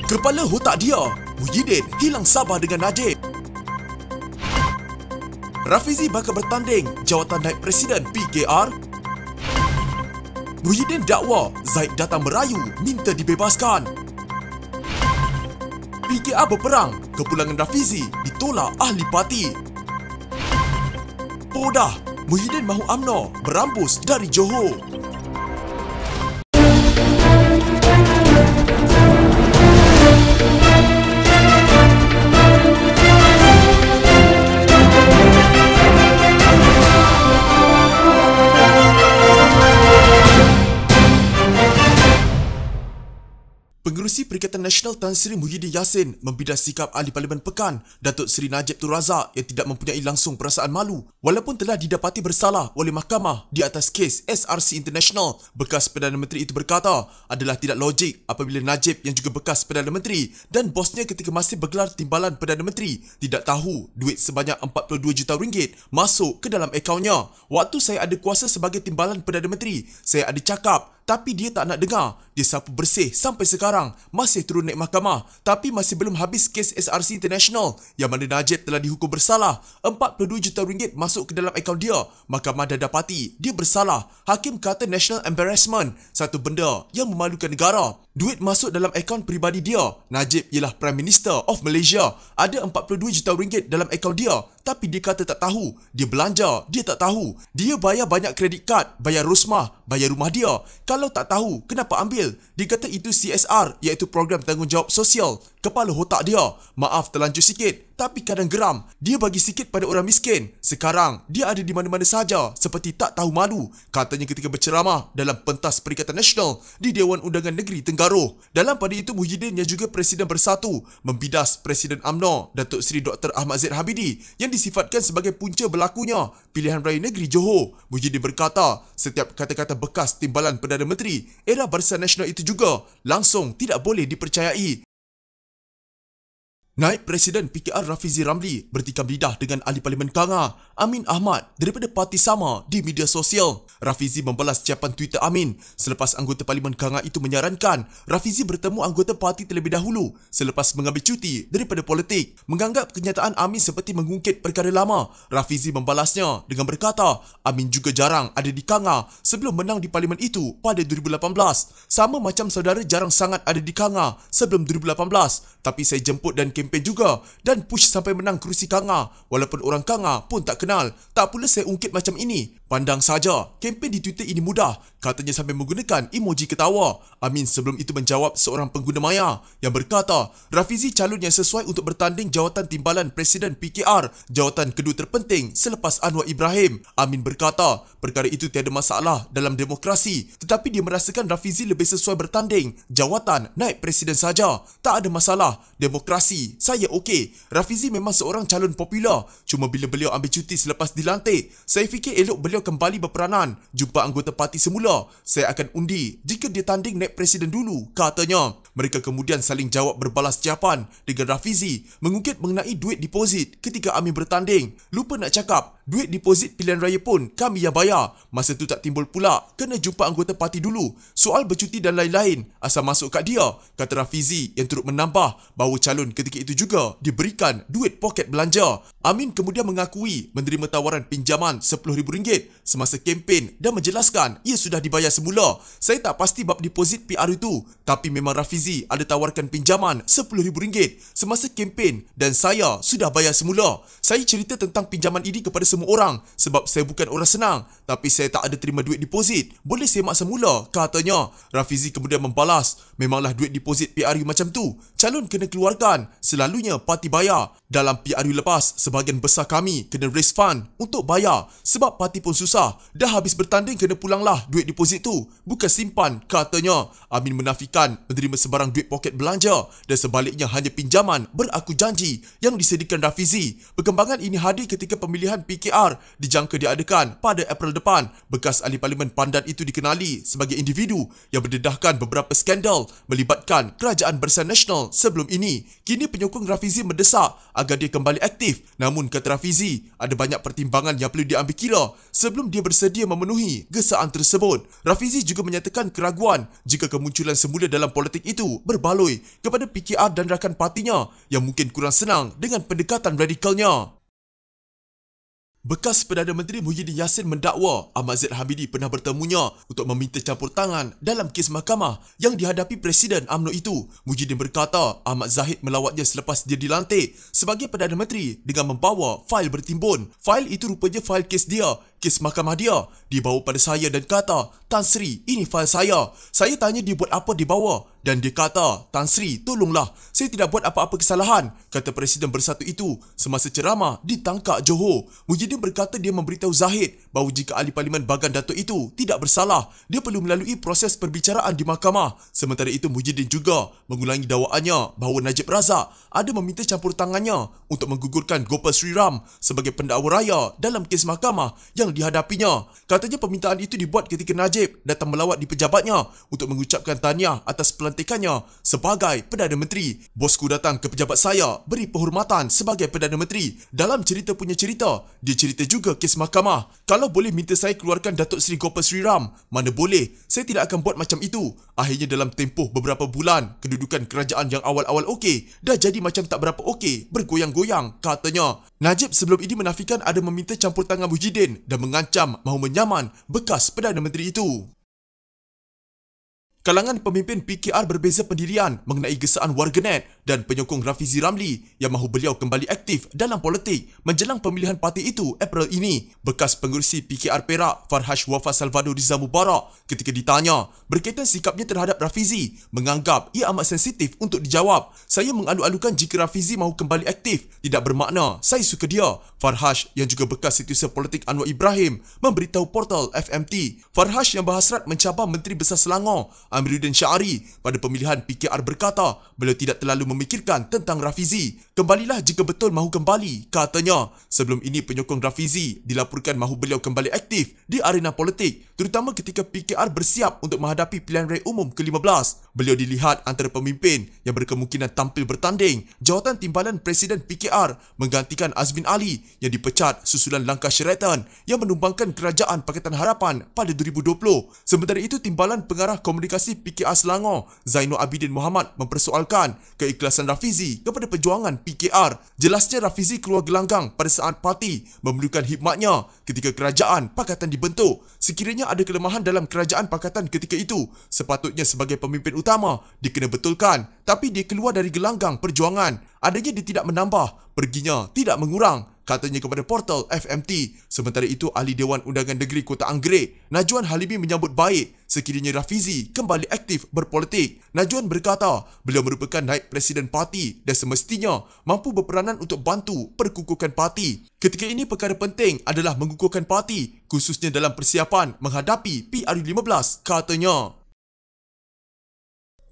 Kepala otak dia, Muhyiddin hilang sabar dengan Najib. Rafizi bakal bertanding jawatan naib presiden PKR. Muhyiddin dakwa Zaid datang merayu minta dibebaskan. PKR berperang, kepulangan Rafizi ditolak ahli parti. Podah, Muhyiddin mahu UMNO berambus dari Johor. Pengerusi Perikatan Nasional Tan Sri Muhyiddin Yassin membidas sikap Ahli Parlimen Pekan Datuk Seri Najib Tun Razak yang tidak mempunyai langsung perasaan malu walaupun telah didapati bersalah oleh mahkamah di atas kes SRC International. Bekas Perdana Menteri itu berkata adalah tidak logik apabila Najib yang juga bekas Perdana Menteri dan bosnya ketika masih bergelar timbalan Perdana Menteri tidak tahu duit sebanyak 42 juta ringgit masuk ke dalam akaunnya. Waktu saya ada kuasa sebagai timbalan Perdana Menteri, saya ada cakap tapi dia tak nak dengar. Dia sapu bersih sampai sekarang, masih turun naik mahkamah. Tapi masih belum habis kes SRC International yang mana Najib telah dihukum bersalah. 42 juta ringgit masuk ke dalam akaun dia. Mahkamah dah dapati dia bersalah. Hakim kata national embarrassment, satu benda yang memalukan negara. Duit masuk dalam akaun peribadi dia. Najib ialah Prime Minister of Malaysia. Ada 42 juta ringgit dalam akaun dia. Tapi dia kata tak tahu. Dia belanja, dia tak tahu. Dia bayar banyak kredit kad, bayar rusmah, bayar rumah dia. Kalau tak tahu, kenapa ambil? Dia kata itu CSR, iaitu program tanggungjawab sosial. Kepala otak dia, maaf terlanjur sikit, tapi kadang geram. Dia bagi sikit pada orang miskin. Sekarang, dia ada di mana-mana saja seperti tak tahu malu. Katanya ketika berceramah dalam pentas Perikatan Nasional di Dewan Undangan Negeri Tenggaruh. Dalam pada itu, Muhyiddin yang juga Presiden Bersatu membidas Presiden UMNO Datuk Seri Dr. Ahmad Zaid Habidi yang disifatkan sebagai punca berlakunya pilihan raya negeri Johor. Muhyiddin berkata, setiap kata-kata bekas timbalan Perdana Menteri era Barisan Nasional itu juga langsung tidak boleh dipercayai. Naib Presiden PKR Rafizi Ramli bertikam lidah dengan Ahli Parlimen Kanga Amin Ahmad daripada parti sama di media sosial. Rafizi membalas ucapan Twitter Amin selepas anggota Parlimen Kanga itu menyarankan Rafizi bertemu anggota parti terlebih dahulu selepas mengambil cuti daripada politik. Menganggap kenyataan Amin seperti mengungkit perkara lama, Rafizi membalasnya dengan berkata Amin juga jarang ada di Kanga sebelum menang di Parlimen itu pada 2018. Sama macam saudara jarang sangat ada di Kanga sebelum 2018. Tapi saya jemput dan kempen juga dan push sampai menang kerusi Kanga walaupun orang Kanga pun tak kenal. Tak pula saya ungkit macam ini. Pandang saja, kempen di Twitter ini mudah, katanya sambil menggunakan emoji ketawa. Amin sebelum itu menjawab seorang pengguna maya yang berkata Rafizi calon yang sesuai untuk bertanding jawatan timbalan Presiden PKR, jawatan kedua terpenting selepas Anwar Ibrahim. Amin berkata perkara itu tiada masalah dalam demokrasi, tetapi dia merasakan Rafizi lebih sesuai bertanding jawatan naib presiden saja. Tak ada masalah, demokrasi, saya okey. Rafizi memang seorang calon popular, cuma bila beliau ambil cuti selepas dilantik, saya fikir elok beliau kembali berperanan jumpa anggota parti semula. Saya akan undi jika dia tanding naib presiden dulu, katanya. Mereka kemudian saling jawab berbalas jawapan dengan Rafizi mengungkit mengenai duit deposit ketika Amin bertanding. Lupa nak cakap, duit deposit pilihan raya pun kami yang bayar. Masa tu tak timbul pula kena jumpa anggota parti dulu. Soal bercuti dan lain-lain, asal masuk kat dia, kata Rafizi yang turut menambah bahawa calon ketika itu juga diberikan duit poket belanja. Amin kemudian mengakui menerima tawaran pinjaman RM10,000 semasa kempen dan menjelaskan ia sudah dibayar semula. Saya tak pasti bab deposit PR itu, tapi memang Rafizi ada tawarkan pinjaman RM10,000 semasa kempen dan saya sudah bayar semula. Saya cerita tentang pinjaman ini kepada semua orang sebab saya bukan orang senang, tapi saya tak ada terima duit deposit. Boleh semak semula, katanya. Rafizi kemudian membalas, memanglah duit deposit PRU macam tu calon kena keluarkan, selalunya parti bayar. Dalam PRU lepas, sebahagian besar kami kena raise fund untuk bayar sebab parti pun susah. Dah habis bertanding kena pulanglah duit deposit tu, bukan simpan, katanya. Amin menafikan menerima sebarang duit poket belanja dan sebaliknya hanya pinjaman beraku janji yang disediakan Rafizi. Perkembangan ini hadir ketika pemilihan PKR PKR dijangka diadakan pada April depan. Bekas ahli parlimen pandan itu dikenali sebagai individu yang berdedahkan beberapa skandal melibatkan Kerajaan Barisan Nasional sebelum ini. Kini penyokong Rafizi mendesak agar dia kembali aktif. Namun kata Rafizi, ada banyak pertimbangan yang perlu diambil kira sebelum dia bersedia memenuhi gesaan tersebut. Rafizi juga menyatakan keraguan jika kemunculan semula dalam politik itu berbaloi kepada PKR dan rakan partinya yang mungkin kurang senang dengan pendekatan radikalnya. Bekas Perdana Menteri Muhyiddin Yassin mendakwa Ahmad Zaid Hamidi pernah bertemunya untuk meminta campur tangan dalam kes mahkamah yang dihadapi Presiden UMNO itu. Muhyiddin berkata Ahmad Zahid melawatnya selepas dia dilantik sebagai Perdana Menteri dengan membawa fail bertimbun. Fail itu rupanya fail kes dia, kes mahkamah dia. Dibawa pada saya dan kata, Tan Sri, ini fail saya. Saya tanya dia buat apa dibawa dan dia kata, Tan Sri, tolonglah, saya tidak buat apa-apa kesalahan, kata Presiden Bersatu itu semasa ceramah di Tangkak, Johor. Muhyiddin berkata dia memberitahu Zahid bahawa jika ahli parlimen Bagan Datuk itu tidak bersalah, dia perlu melalui proses perbicaraan di mahkamah. Sementara itu, Muhyiddin juga mengulangi dakwaannya bahawa Najib Razak ada meminta campur tangannya untuk menggugurkan Gopal Sri Ram sebagai pendakwa raya dalam kes mahkamah yang dihadapinya. Katanya permintaan itu dibuat ketika Najib datang melawat di pejabatnya untuk mengucapkan tahniah atas pelantikannya sebagai Perdana Menteri. Bosku datang ke pejabat saya, beri penghormatan sebagai Perdana Menteri. Dalam cerita punya cerita, dia cerita juga kes mahkamah. Kalau boleh minta saya keluarkan Datuk Seri Gopal Sri Ram, mana boleh, saya tidak akan buat macam itu. Akhirnya dalam tempoh beberapa bulan, kedudukan kerajaan yang awal-awal okey dah jadi macam tak berapa okey, bergoyang-goyang, katanya. Najib sebelum ini menafikan ada meminta campur tangan Muhyiddin dan mengancam mahu menyaman bekas Perdana Menteri itu. Kalangan pemimpin PKR berbeza pendirian mengenai gesaan warganet dan penyokong Rafizi Ramli yang mahu beliau kembali aktif dalam politik menjelang pemilihan parti itu April ini. Bekas pengerusi PKR Perak Farhash Wafa Salvador Riza Mubarak ketika ditanya berkaitan sikapnya terhadap Rafizi, menganggap ia amat sensitif untuk dijawab. Saya mengalu-alukan jika Rafizi mahu kembali aktif tidak bermakna saya suka dia. Farhash yang juga bekas setiausaha politik Anwar Ibrahim memberitahu portal FMT. Farhash yang berhasrat mencabar Menteri Besar Selangor Amiruddin Syari pada pemilihan PKR berkata beliau tidak terlalu memikirkan tentang Rafizi. Kembalilah jika betul mahu kembali, katanya. Sebelum ini penyokong Rafizi dilaporkan mahu beliau kembali aktif di arena politik, terutama ketika PKR bersiap untuk menghadapi pilihan raya umum ke-15. Beliau dilihat antara pemimpin yang berkemungkinan tampil bertanding jawatan timbalan Presiden PKR menggantikan Azmin Ali yang dipecat susulan langkah Sheraton yang menumbangkan Kerajaan Pakatan Harapan pada 2020. Sementara itu, timbalan pengarah komunikasi PKR Selangor Zainul Abidin Muhammad mempersoalkan keikhlasan Rafizi kepada perjuangan PKR. Jelasnya Rafizi keluar gelanggang pada saat parti memerlukan khidmatnya ketika Kerajaan Pakatan dibentuk. Sekiranya ada kelemahan dalam Kerajaan Pakatan ketika itu, sepatutnya sebagai pemimpin utama dia kena betulkan, tapi dia keluar dari gelanggang perjuangan. Adanya dia tidak menambah, perginya tidak mengurang, katanya kepada portal FMT. Sementara itu, Ahli Dewan Undangan Negeri Kota Anggerik Najwan Halimi menyambut baik sekiranya Rafizi kembali aktif berpolitik. Najwan berkata beliau merupakan naib presiden parti dan semestinya mampu berperanan untuk bantu perkukuhan parti. Ketika ini, perkara penting adalah mengukuhkan parti, khususnya dalam persiapan menghadapi PRU15, katanya.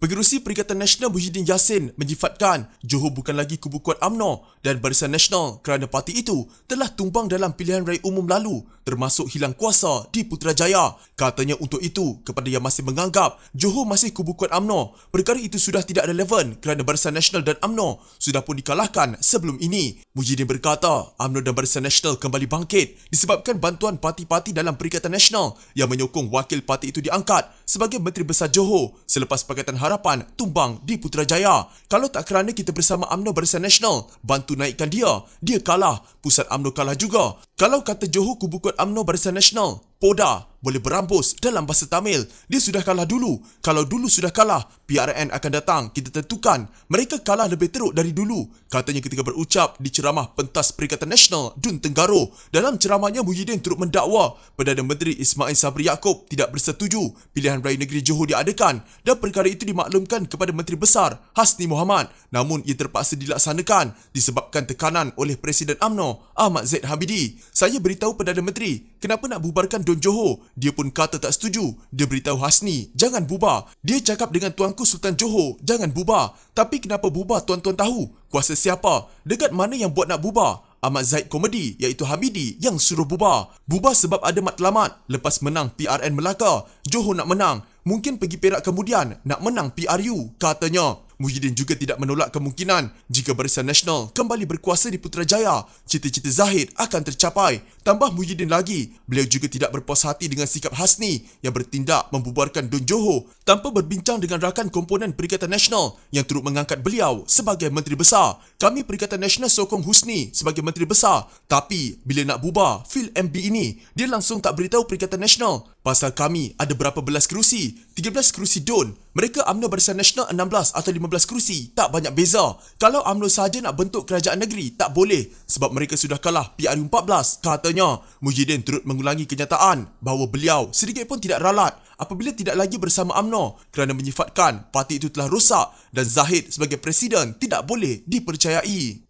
Pengerusi Perikatan Nasional Muhyiddin Yassin menyifatkan Johor bukan lagi kubu kuat UMNO dan Barisan Nasional kerana parti itu telah tumbang dalam pilihan raya umum lalu, termasuk hilang kuasa di Putrajaya. Katanya untuk itu, kepada yang masih menganggap Johor masih kubu kuat UMNO, perkara itu sudah tidak relevan kerana Barisan Nasional dan UMNO sudah pun dikalahkan sebelum ini. Muhyiddin berkata UMNO dan Barisan Nasional kembali bangkit disebabkan bantuan parti-parti dalam Perikatan Nasional yang menyokong wakil parti itu diangkat sebagai Menteri Besar Johor selepas Pakatan Harapan tumbang di Putrajaya. Kalau tak kerana kita bersama UMNO Barisan Nasional bantu naikkan dia kalah. Pusat UMNO kalah juga. Kalau kata Johor kubu kuat UMNO Barisan Nasional, Poda boleh berambus dalam bahasa Tamil. Dia sudah kalah dulu. Kalau dulu sudah kalah, PRN akan datang. Kita tentukan mereka kalah lebih teruk dari dulu, katanya ketika berucap di ceramah pentas Perikatan Nasional Dun Tenggaro. Dalam ceramahnya, Muhyiddin turut mendakwa Perdana Menteri Ismail Sabri Yaakob tidak bersetuju pilihan raya negeri Johor diadakan dan perkara itu dimaklumkan kepada Menteri Besar Hasni Mohamad. Namun ia terpaksa dilaksanakan disebabkan tekanan oleh Presiden UMNO Ahmad Zaid Hamidi. Saya beritahu Perdana Menteri kenapa nak bubarkan Dun Johor. Dia pun kata tak setuju. Dia beritahu Hasni jangan bubar. Dia cakap dengan Tuanku Sultan Johor jangan bubar. Tapi kenapa bubar tuan-tuan tahu? Kuasa siapa? Dekat mana yang buat nak bubar? Ahmad Zahid Komedi iaitu Hamidi yang suruh bubar. Bubar sebab ada matlamat. Lepas menang PRN Melaka, Johor nak menang. Mungkin pergi Perak kemudian nak menang PRU, katanya. Muhyiddin juga tidak menolak kemungkinan jika Barisan Nasional kembali berkuasa di Putrajaya, cita-cita Zahid akan tercapai. Tambah Muhyiddin lagi, beliau juga tidak berpuas hati dengan sikap Hasni yang bertindak membubarkan Dun Johor tanpa berbincang dengan rakan komponen Perikatan Nasional yang turut mengangkat beliau sebagai Menteri Besar. Kami Perikatan Nasional sokong Husni sebagai Menteri Besar, tapi bila nak bubar Phil MB ini, dia langsung tak beritahu Perikatan Nasional. Pasal kami ada berapa belas kerusi, 13 kerusi Dun. Mereka UMNO Barisan Nasional 16 atau 15 kerusi, tak banyak beza. Kalau UMNO sahaja nak bentuk kerajaan negeri, tak boleh sebab mereka sudah kalah PRU 14, katanya. Muhyiddin turut mengulangi kenyataan bahawa beliau sedikit pun tidak ralat apabila tidak lagi bersama UMNO kerana menyifatkan parti itu telah rosak dan Zahid sebagai presiden tidak boleh dipercayai.